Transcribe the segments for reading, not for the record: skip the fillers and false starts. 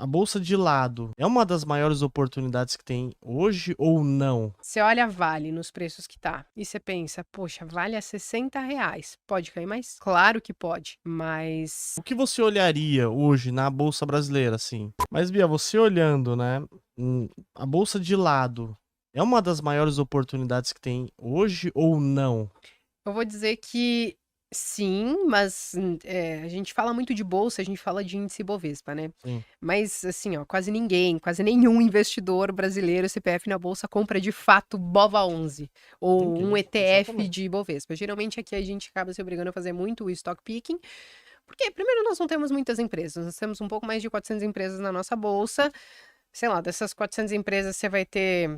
A bolsa de lado é uma das maiores oportunidades que tem hoje ou não? Você olha a Vale nos preços que tá e você pensa: "Poxa, Vale a R$ 60. Pode cair mais? Claro que pode, mas O que você olharia hoje na bolsa brasileira, assim? Mas, Bia, você olhando, né, a bolsa de lado é uma das maiores oportunidades que tem hoje ou não? eu vou dizer que sim, mas, a gente fala muito de bolsa, a gente fala de índice Bovespa, né. Sim, Mas, assim, ó, quase ninguém, quase nenhum investidor brasileiro, CPF na bolsa, compra de fato BOVA11 ou um ninguém, ETF exatamente. de Ibovespa. Geralmente aqui a gente acaba se obrigando a fazer muito o stock picking, porque primeiro nós não temos muitas empresas, nós temos um pouco mais de 400 empresas na nossa bolsa, sei lá, dessas 400 empresas você vai ter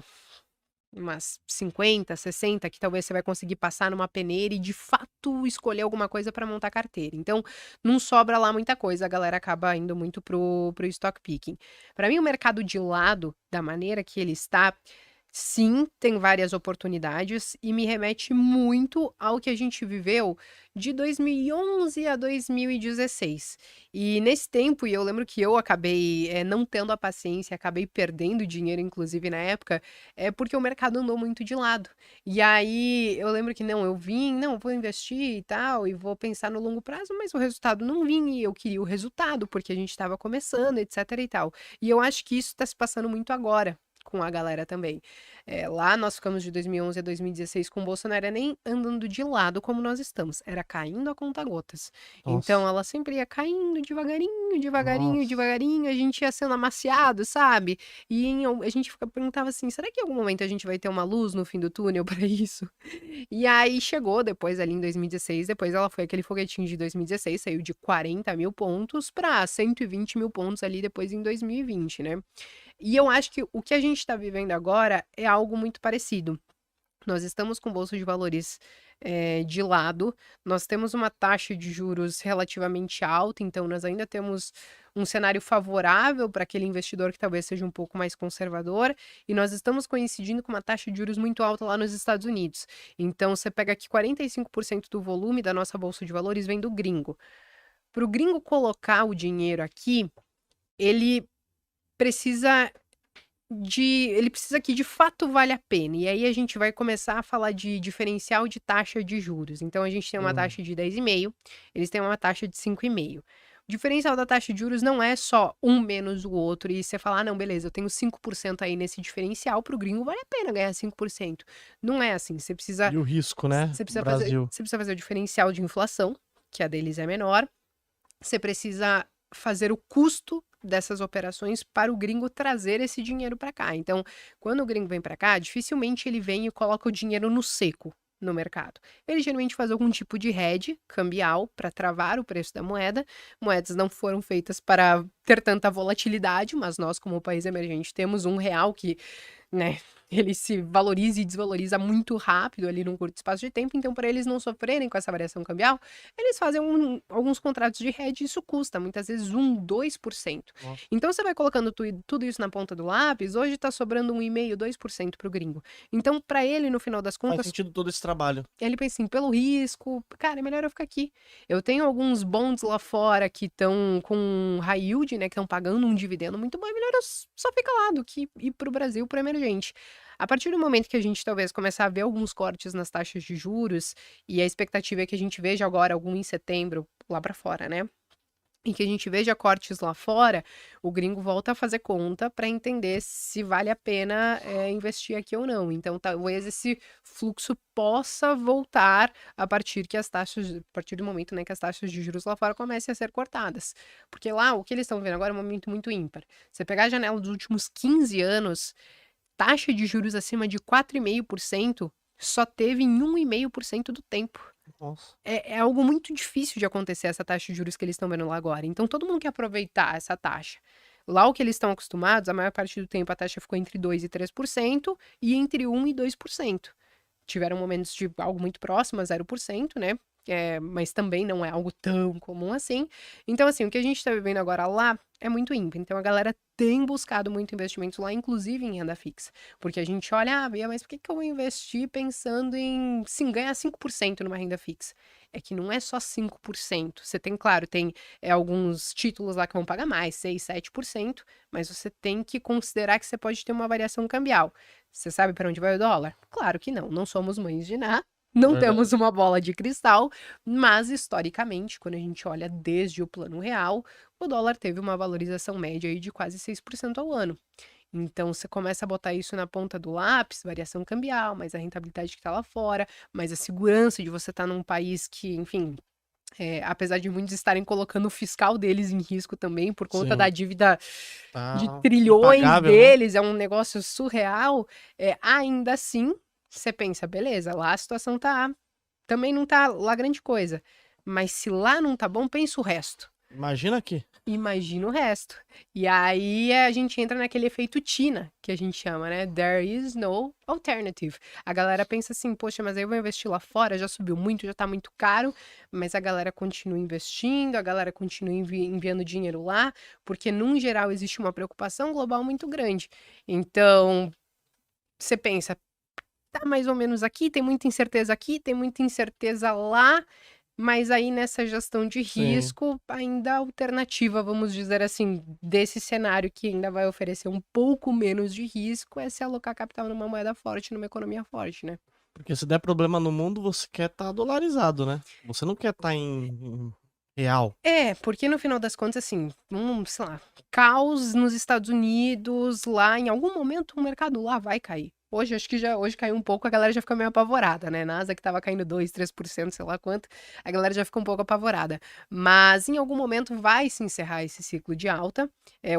umas 50, 60 que talvez você vai conseguir passar numa peneira e de fato escolher alguma coisa para montar carteira. Então, não sobra lá muita coisa, a galera acaba indo muito pro stock picking. Para mim o mercado de lado, da maneira que ele está, sim, tem várias oportunidades e me remete muito ao que a gente viveu de 2011 a 2016. E nesse tempo, e eu lembro que eu acabei, não tendo a paciência, acabei perdendo dinheiro inclusive na época, porque o mercado andou muito de lado. E aí eu lembro que não, eu vim, não, vou investir e tal, e vou pensar no longo prazo, mas o resultado não vinha e eu queria o resultado, porque a gente estava começando, etc e tal. E eu acho que isso está se passando muito agora com a galera também. Lá nós ficamos de 2011 a 2016 com bolsa, não era nem andando de lado como nós estamos, era caindo a conta-gotas. Então Nossa, ela sempre ia caindo devagarinho, devagarinho, nossa. devagarinho, a gente ia sendo amaciado, sabe? E a gente perguntava assim: será que em algum momento a gente vai ter uma luz no fim do túnel para isso? E aí chegou depois ali em 2016, depois ela foi aquele foguetinho de 2016, saiu de 40 mil pontos para 120 mil pontos ali depois em 2020, né? E eu acho que o que a gente está vivendo agora é algo muito parecido. Nós estamos com bolsa de valores, de lado, nós temos uma taxa de juros relativamente alta, então nós ainda temos um cenário favorável para aquele investidor que talvez seja um pouco mais conservador, e nós estamos coincidindo com uma taxa de juros muito alta lá nos Estados Unidos. Então você pega aqui 45% do volume da nossa bolsa de valores vem do gringo. Para o gringo colocar o dinheiro aqui, ele precisa ele precisa que de fato vale a pena, e aí a gente vai começar a falar de diferencial de taxa de juros. Então a gente tem uma Hum, taxa de 10,5, eles têm uma taxa de 5,5. O diferencial da taxa de juros não é só um menos o outro e você falar: "Ah, não, beleza, eu tenho 5% aí nesse diferencial, para o gringo vale a pena ganhar 5%". Não é assim, e o risco, né, Brasil? você precisa fazer o diferencial de inflação, que a deles é menor, você precisa fazer o custo dessas operações para o gringo trazer esse dinheiro para cá. Então, quando o gringo vem para cá, dificilmente ele vem e coloca o dinheiro no seco no mercado. Ele geralmente faz algum tipo de hedge cambial para travar o preço da moeda. Moedas não foram feitas para ter tanta volatilidade, mas nós, como país emergente, temos um real que, né, ele se valoriza e desvaloriza muito rápido ali num curto espaço de tempo, então para eles não sofrerem com essa variação cambial, eles fazem alguns contratos de hedge e isso custa muitas vezes 2%. Nossa, Então você vai colocando tudo isso na ponta do lápis, hoje está sobrando 1,5%, 2% para o gringo. Então para ele, no final das faz contas, sentido todo esse trabalho. ele pensa assim, pelo risco, cara, é melhor eu ficar aqui. Eu tenho alguns bonds lá fora que estão com high yield, né, que estão pagando um dividendo muito bom, é melhor eu só ficar lá do que ir para o Brasil, para emergente. A partir do momento que a gente talvez começar a ver alguns cortes nas taxas de juros, e a expectativa é que a gente veja agora algum em setembro lá para fora, né? E que a gente veja cortes lá fora, o gringo volta a fazer conta para entender se vale a pena, investir aqui ou não. Então talvez esse fluxo possa voltar a partir do momento, né, que as taxas de juros lá fora comecem a ser cortadas. Porque lá o que eles estão vendo agora é um momento muito ímpar. Você pegar a janela dos últimos 15 anos, taxa de juros acima de 4,5% só teve em 1,5% do tempo. Nossa. É algo muito difícil de acontecer essa taxa de juros que eles estão vendo lá agora, então todo mundo quer aproveitar essa taxa. Lá o que eles estão acostumados, a maior parte do tempo a taxa ficou entre 2 e 3% e entre 1 e 2%. Tiveram momentos de algo muito próximo a 0%, né, mas também não é algo tão comum assim. Então, assim, o que a gente está vivendo agora lá é muito ímpar. Então, a galera tem buscado muito investimentos lá, inclusive em renda fixa. Porque a gente olha, Bia, mas por que eu vou investir pensando em, sim, ganhar 5% numa renda fixa? É que não é só 5%. Você tem, claro, tem alguns títulos lá que vão pagar mais, 6, 7%, mas você tem que considerar que você pode ter uma variação cambial. Você sabe para onde vai o dólar? Claro que não. Não somos mães de Ná, não temos Verdade. uma bola de cristal, mas historicamente, quando a gente olha desde o plano real, o dólar teve uma valorização média aí de quase 6% ao ano. Então você começa a botar isso na ponta do lápis, variação cambial, mais a rentabilidade que está lá fora, mais a segurança de você estar num país que, enfim, apesar de muitos estarem colocando o fiscal deles em risco também por conta da Sim. dívida de Tá trilhões impagável, né? deles, é um negócio surreal, ainda assim, você pensa, beleza, lá a situação também não tá lá grande coisa. Mas se lá não tá bom, pensa o resto. Imagina aqui. Imagina o resto. E aí a gente entra naquele efeito Tina, que a gente chama, né? There is no alternative. A galera pensa assim, poxa, mas aí eu vou investir lá fora, já subiu muito, já tá muito caro, mas a galera continua investindo, a galera continua enviando dinheiro lá, porque num geral existe uma preocupação global muito grande. Então, você pensa, tá mais ou menos aqui, tem muita incerteza aqui, tem muita incerteza lá, mas aí nessa gestão de Sim. risco, ainda a alternativa, vamos dizer assim, desse cenário que ainda vai oferecer um pouco menos de risco, é se alocar capital numa moeda forte, numa economia forte, né? Porque se der problema no mundo, você quer estar dolarizado, né? Você não quer estar em real. Porque no final das contas, assim, sei lá, caos nos Estados Unidos, lá em algum momento o mercado lá vai cair. Hoje, acho que hoje caiu um pouco, a galera já fica meio apavorada, né? NASA que tava caindo 2, 3%, sei lá quanto, a galera já fica um pouco apavorada. Mas em algum momento vai se encerrar esse ciclo de alta.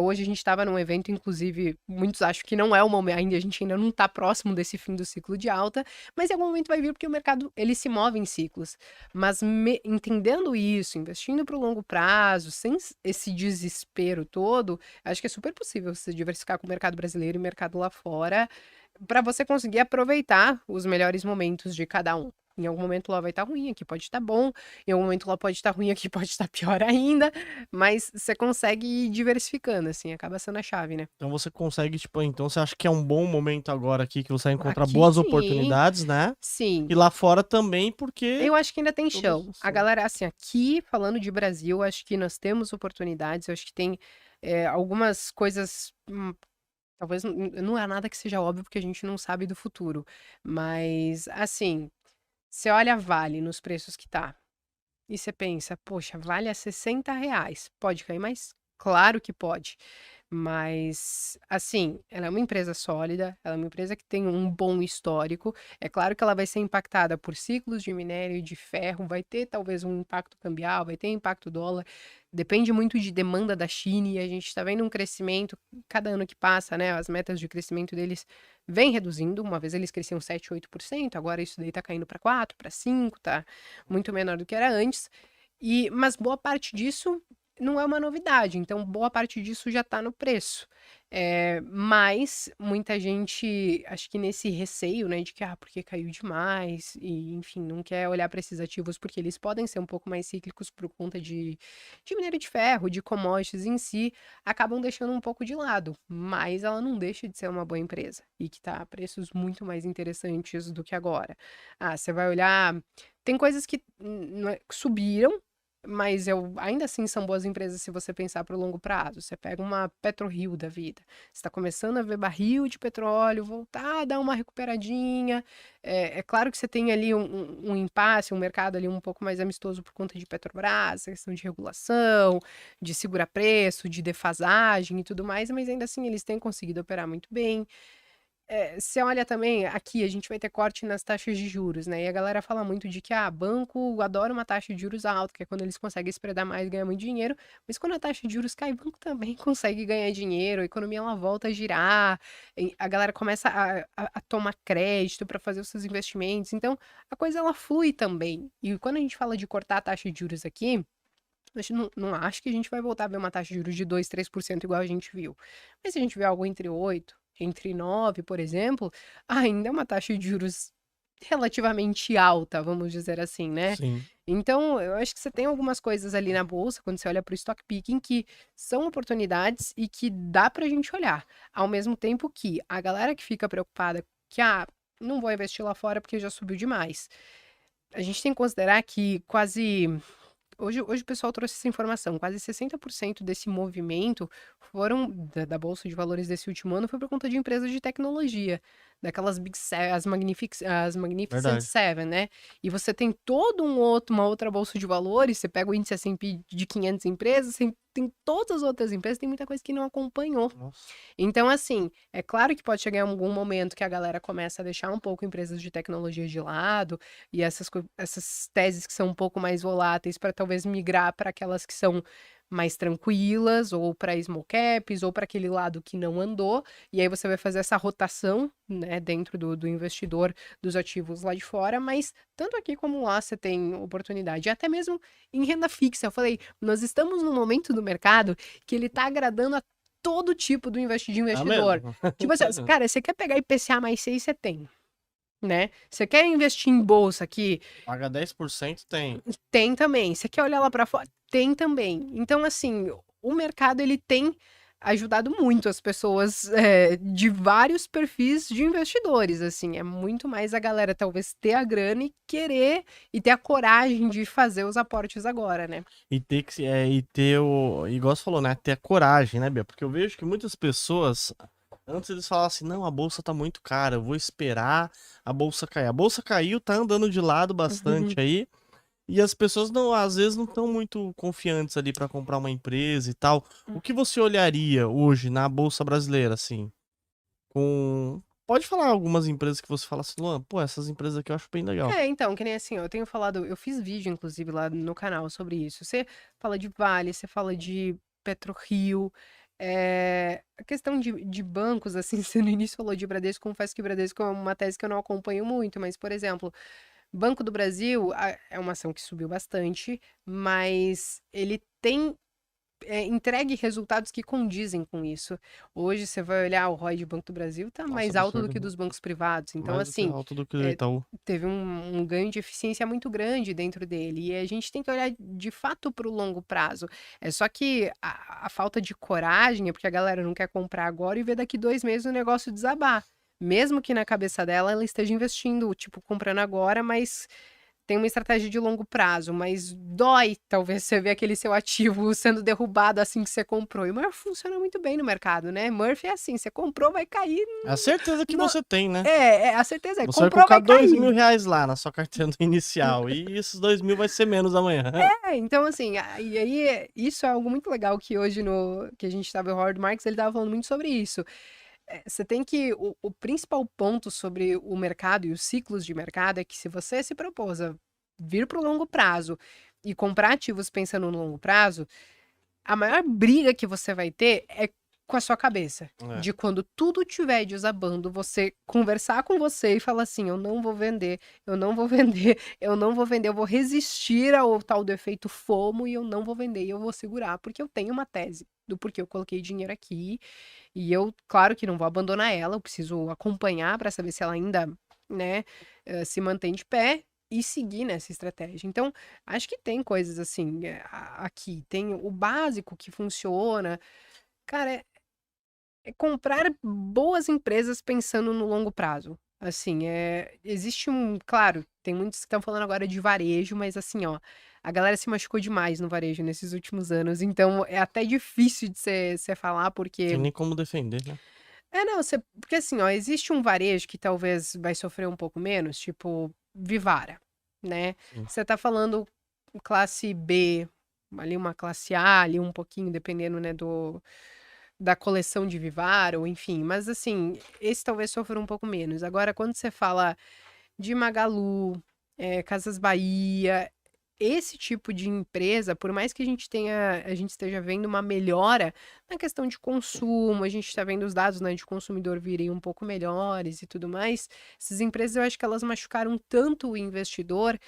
Hoje a gente estava num evento, inclusive, muitos acham que não é o momento, ainda a gente ainda não está próximo desse fim do ciclo de alta, mas em algum momento vai vir porque o mercado ele se move em ciclos. Mas entendendo isso, investindo para o longo prazo, sem esse desespero todo, acho que é super possível você diversificar com o mercado brasileiro e o mercado lá fora, para você conseguir aproveitar os melhores momentos de cada um. Em algum momento lá vai estar ruim, aqui pode estar bom, em algum momento lá pode estar ruim, aqui pode estar pior ainda, mas você consegue ir diversificando, assim, acaba sendo a chave, né? Então você consegue, tipo, então você acha que é um bom momento agora aqui que você vai encontrar Aqui boas sim, oportunidades, né? sim. E lá fora também, porque Eu acho que ainda tem todas chão. A são. galera, assim, aqui, falando de Brasil, acho que nós temos oportunidades, eu acho que tem algumas coisas. Talvez não é nada que seja óbvio, porque a gente não sabe do futuro. Mas, assim, você olha a Vale nos preços que tá. E você pensa, poxa, Vale a R$ 60. Pode cair mais? Claro que pode. Mas, assim, ela é uma empresa sólida, ela é uma empresa que tem um bom histórico. É claro que ela vai ser impactada por ciclos de minério e de ferro, vai ter talvez um impacto cambial, vai ter impacto dólar. Depende muito de demanda da China e a gente está vendo um crescimento, cada ano que passa, né? As metas de crescimento deles vêm reduzindo. Uma vez eles cresciam 7, 8%, agora isso daí tá caindo para 4, para 5, tá muito menor do que era antes. Mas boa parte disso não é uma novidade, então boa parte disso já está no preço. Mas muita gente, acho que nesse receio, né, de que, porque caiu demais, e enfim, não quer olhar para esses ativos porque eles podem ser um pouco mais cíclicos por conta de minério de ferro, de commodities em si, acabam deixando um pouco de lado, mas ela não deixa de ser uma boa empresa e que está a preços muito mais interessantes do que agora. Você vai olhar, tem coisas que subiram, mas ainda assim são boas empresas se você pensar para o longo prazo. Você pega uma PetroRio da vida. Você está começando a ver barril de petróleo voltar a dar uma recuperadinha. É claro que você tem ali um impasse, um mercado ali um pouco mais amistoso por conta de Petrobras, questão de regulação, de segurar preço, de defasagem e tudo mais, mas ainda assim eles têm conseguido operar muito bem. Você olha também, aqui a gente vai ter corte nas taxas de juros, né? E a galera fala muito de que banco adora uma taxa de juros alta, que é quando eles conseguem spreadar mais e ganhar muito dinheiro. Mas quando a taxa de juros cai, o banco também consegue ganhar dinheiro, a economia ela volta a girar, a galera começa a tomar crédito para fazer os seus investimentos. Então a coisa ela flui também. E quando a gente fala de cortar a taxa de juros aqui, a gente não acho que a gente vai voltar a ver uma taxa de juros de 2, 3% igual a gente viu. Mas se a gente vê algo entre 8, entre 9, por exemplo, ainda é uma taxa de juros relativamente alta, vamos dizer assim, né? Sim. Então, eu acho que você tem algumas coisas ali na bolsa, quando você olha para o stock picking, que são oportunidades e que dá pra gente olhar. Ao mesmo tempo que a galera que fica preocupada que, não vou investir lá fora porque já subiu demais. A gente tem que considerar que hoje o pessoal trouxe essa informação, quase 60% desse movimento da Bolsa de Valores desse último ano foi por conta de empresas de tecnologia, daquelas Big Seven, as Magnificent Verdade. Seven, né? E você tem uma outra Bolsa de Valores, você pega o índice S&P de 500 empresas, você tem todas as outras empresas, tem muita coisa que não acompanhou. Nossa. Então, assim, é claro que pode chegar em algum momento que a galera começa a deixar um pouco empresas de tecnologia de lado e essas teses que são um pouco mais voláteis para talvez migrar para aquelas que são mais tranquilas, ou para small caps, ou para aquele lado que não andou, e aí você vai fazer essa rotação, né, dentro do investidor dos ativos lá de fora, mas tanto aqui como lá você tem oportunidade, e até mesmo em renda fixa. Eu falei, nós estamos num momento do mercado que ele está agradando a todo tipo de Tá investidor. mesmo? Tipo assim, Tá mesmo. cara, você quer pegar IPCA mais 6, você tem, né? Você quer investir em bolsa aqui? Paga 10%, tem. Tem também. Você quer olhar lá para fora? Tem também. Então, assim, o mercado ele tem ajudado muito as pessoas de vários perfis de investidores, assim, é muito mais a galera talvez ter a grana e querer e ter a coragem de fazer os aportes agora, né? E ter que, e ter igual você falou, né? Ter a coragem, né, Bia? Porque eu vejo que muitas pessoas, antes eles falavam assim, não, a bolsa tá muito cara, eu vou esperar a bolsa cair. A bolsa caiu, tá andando de lado bastante aí. E as pessoas não, às vezes não estão muito confiantes ali pra comprar uma empresa e tal. O que você olharia hoje na bolsa brasileira, assim? Pode falar algumas empresas que você fala assim, Luan, pô, essas empresas aqui eu acho bem legal. Então, que nem assim, eu tenho falado, eu fiz vídeo, inclusive, lá no canal sobre isso. Você fala de Vale, você fala de PetroRio, a questão de bancos, assim, você no início falou de Bradesco, confesso que Bradesco é uma tese que eu não acompanho muito, mas, por exemplo, Banco do Brasil é uma ação que subiu bastante, mas ele tem entregue resultados que condizem com isso. Hoje você vai olhar o ROI de Banco do Brasil, tá Nossa, mais alto do absurdo, que né? dos bancos privados. Então, Mais do que assim, alto do que o eh, Itaú. teve um ganho de eficiência muito grande dentro dele. E a gente tem que olhar de fato para o longo prazo. É só que a falta de coragem é porque a galera não quer comprar agora e ver daqui 2 meses o negócio desabar. Mesmo que na cabeça dela ela esteja investindo, tipo, comprando agora, mas tem uma estratégia de longo prazo, mas dói talvez você ver aquele seu ativo sendo derrubado assim que você comprou. E o Murphy funciona muito bem no mercado, né? Murphy é assim, você comprou, vai cair. É a certeza que No... você tem, né? A certeza é, Você vai comprou, colocar vai dois cair. mil reais lá na sua carteira inicial. E esses 2.000 vai ser menos amanhã. Então assim, e aí isso é algo muito legal que hoje que a gente estava, o Howard Marks, ele tava falando muito sobre isso. Você tem que, o principal ponto sobre o mercado e os ciclos de mercado é que se você se propôs a vir para o longo prazo e comprar ativos pensando no longo prazo, a maior briga que você vai ter é com a sua cabeça. É. De quando tudo estiver desabando, você conversar com você e falar assim: eu não vou vender, eu não vou vender, eu não vou vender, eu vou resistir ao tal do efeito FOMO e eu não vou vender e eu vou segurar, porque eu tenho uma tese do porquê eu coloquei dinheiro aqui e eu, claro que não vou abandonar ela, eu preciso acompanhar para saber se ela ainda, né, se mantém de pé e seguir nessa estratégia. Então, acho que tem coisas assim, aqui, tem o básico que funciona. Cara, é comprar boas empresas pensando no longo prazo. Assim, existe claro, tem muitos que estão falando agora de varejo, mas assim, ó, a galera se machucou demais no varejo nesses últimos anos, então é até difícil de você falar, porque Tem nem como defender, né? não, porque assim, ó, existe um varejo que talvez vai sofrer um pouco menos, tipo Vivara, né? Sim. Você tá falando classe B, ali uma classe A, ali um pouquinho, dependendo, né, da coleção de Vivara, ou enfim, mas assim, esse talvez sofra um pouco menos. Agora, quando você fala de Magalu, Casas Bahia, esse tipo de empresa, por mais que a gente esteja vendo uma melhora na questão de consumo, a gente está vendo os dados, né, de consumidor virem um pouco melhores e tudo mais, essas empresas eu acho que elas machucaram tanto o investidor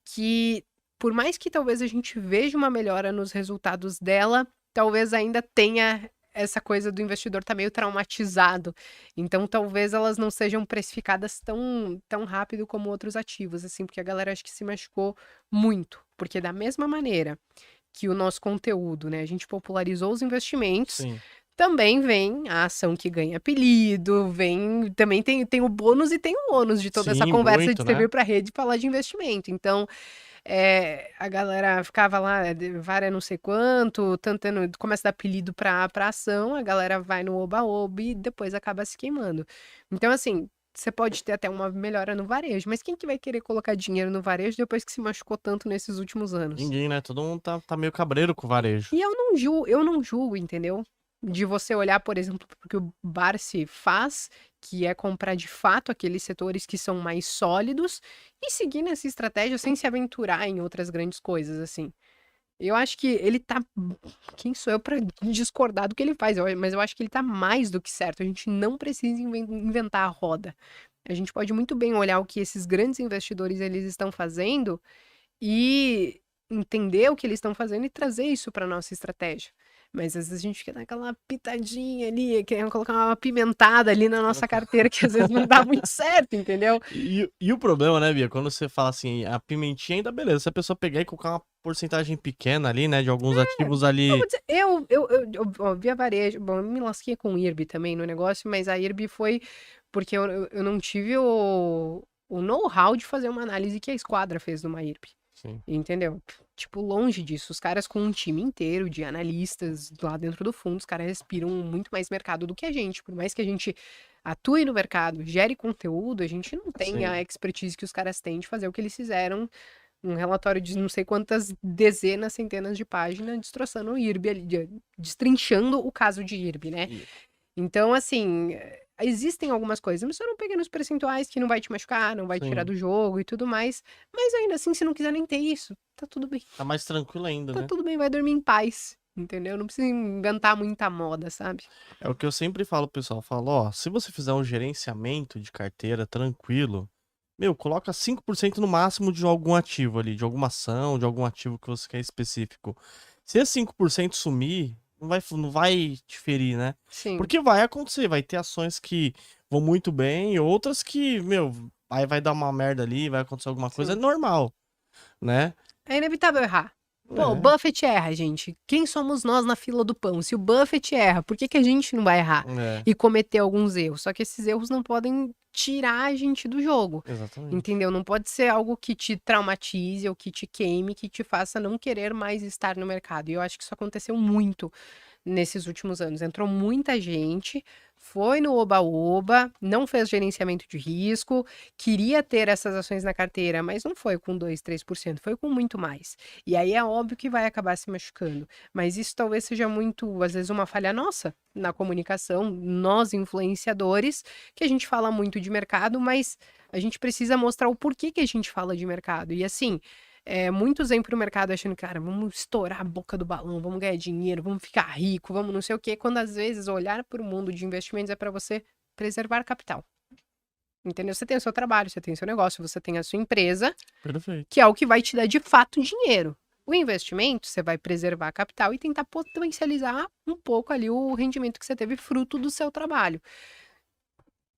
que, por mais que talvez a gente veja uma melhora nos resultados dela, talvez ainda tenha essa coisa do investidor tá meio traumatizado. Então, talvez elas não sejam precificadas tão rápido como outros ativos, assim, porque a galera acho que se machucou muito. Porque da mesma maneira que o nosso conteúdo, né, a gente popularizou os investimentos, Sim. também vem a ação que ganha apelido, também tem o bônus e tem o ônus de toda essa Sim, conversa de muito, você né? vir pra rede e falar de investimento. Então, a galera ficava lá, vara não sei quanto, tentando, começa a dar apelido pra ação, a galera vai no oba-oba e depois acaba se queimando. Então, assim, você pode ter até uma melhora no varejo, mas quem que vai querer colocar dinheiro no varejo depois que se machucou tanto nesses últimos anos? Ninguém, né? Todo mundo tá meio cabreiro com o varejo. E eu não julgo, entendeu? De você olhar, por exemplo, para o que o Barsi faz, que é comprar de fato aqueles setores que são mais sólidos e seguir nessa estratégia sem se aventurar em outras grandes coisas, assim. Eu acho que ele tá. Quem sou eu para discordar do que ele faz? Mas eu acho que ele tá mais do que certo. A gente não precisa inventar a roda. A gente pode muito bem olhar o que esses grandes investidores eles estão fazendo e entender o que eles estão fazendo e trazer isso para nossa estratégia. Mas às vezes a gente quer dar aquela pitadinha ali, quer colocar uma pimentada ali na nossa carteira que às vezes não dá muito certo, entendeu? E o problema, né, Bia? Quando você fala assim, a pimentinha ainda beleza. Se a pessoa pegar e colocar uma porcentagem pequena ali, né, de alguns ativos Eu ali. vou dizer, ó, Via Varejo, bom, eu me lasquei com o IRB também no negócio, mas a IRB foi porque eu não tive o know-how de fazer uma análise que a Esquadra fez numa IRB. Sim. Entendeu? Tipo, longe disso. Os caras com um time inteiro de analistas lá dentro do fundo, os caras respiram muito mais mercado do que a gente. Por mais que a gente atue no mercado, gere conteúdo, a gente não tem a Sim. expertise que os caras têm de fazer o que eles fizeram. Um relatório de não sei quantas dezenas, centenas de páginas, destroçando o IRB ali, destrinchando o caso de IRB, né? E- Então, assim, existem algumas coisas, mas você não pega nos percentuais que não vai te machucar, não vai tirar Sim. do jogo e tudo mais. Mas ainda assim, se não quiser nem ter isso, tá tudo bem. Tá mais tranquilo ainda, Tá né? tudo bem, vai dormir em paz. Entendeu? Não precisa inventar muita moda, sabe? É o que eu sempre falo, pessoal. Eu falo, ó, se você fizer um gerenciamento de carteira tranquilo, meu, coloca 5% no máximo de algum ativo ali, de alguma ação, de algum ativo que você quer específico. Se esse 5% sumir, não vai diferir, né? Sim. Porque vai acontecer, vai ter ações que vão muito bem e outras que, meu, aí vai dar uma merda ali, vai acontecer alguma coisa, é Sim. normal, né? É inevitável errar. Pô, o É, Buffett erra, gente. Quem somos nós na fila do pão? Se o Buffett erra, por que que a gente não vai errar é, e cometer alguns erros? Só que esses erros não podem tirar a gente do jogo. exatamente. Entendeu? Não pode ser algo que te traumatize ou que te queime, que te faça não querer mais estar no mercado. E eu acho que isso aconteceu muito nesses últimos anos. Entrou muita gente, foi no oba-oba, não fez gerenciamento de risco, queria ter essas ações na carteira, mas não foi com 2, 3%, foi com muito mais. E aí é óbvio que vai acabar se machucando. Mas isso talvez seja muito, às vezes, uma falha nossa na comunicação, nós influenciadores, que a gente fala muito de mercado, mas a gente precisa mostrar o porquê que a gente fala de mercado. E assim, muitos vêm pro mercado achando, cara, vamos estourar a boca do balão, vamos ganhar dinheiro, vamos ficar rico, vamos não sei o quê, quando às vezes olhar para o mundo de investimentos é para você preservar capital. Entendeu? Você tem o seu trabalho, você tem o seu negócio, você tem a sua empresa, Perfeito. que é o que vai te dar de fato dinheiro. O investimento, você vai preservar capital e tentar potencializar um pouco ali o rendimento que você teve fruto do seu trabalho.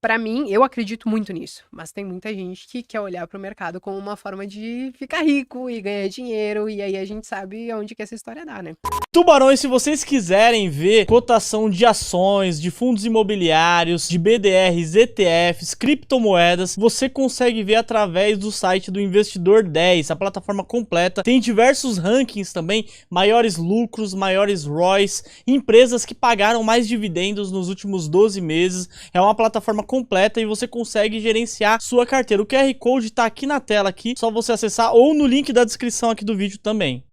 Pra mim, eu acredito muito nisso, mas tem muita gente que quer olhar pro mercado como uma forma de ficar rico e ganhar dinheiro, e aí a gente sabe aonde que essa história dá, né? Tubarões, se vocês quiserem ver cotação de ações, de fundos imobiliários, de BDRs, ETFs, criptomoedas, você consegue ver através do site do Investidor 10, a plataforma completa. Tem diversos rankings também, maiores lucros, maiores ROIs, empresas que pagaram mais dividendos nos últimos 12 meses. É uma plataforma completa e você consegue gerenciar sua carteira. O QR Code tá aqui na tela, aqui, só você acessar ou no link da descrição aqui do vídeo também.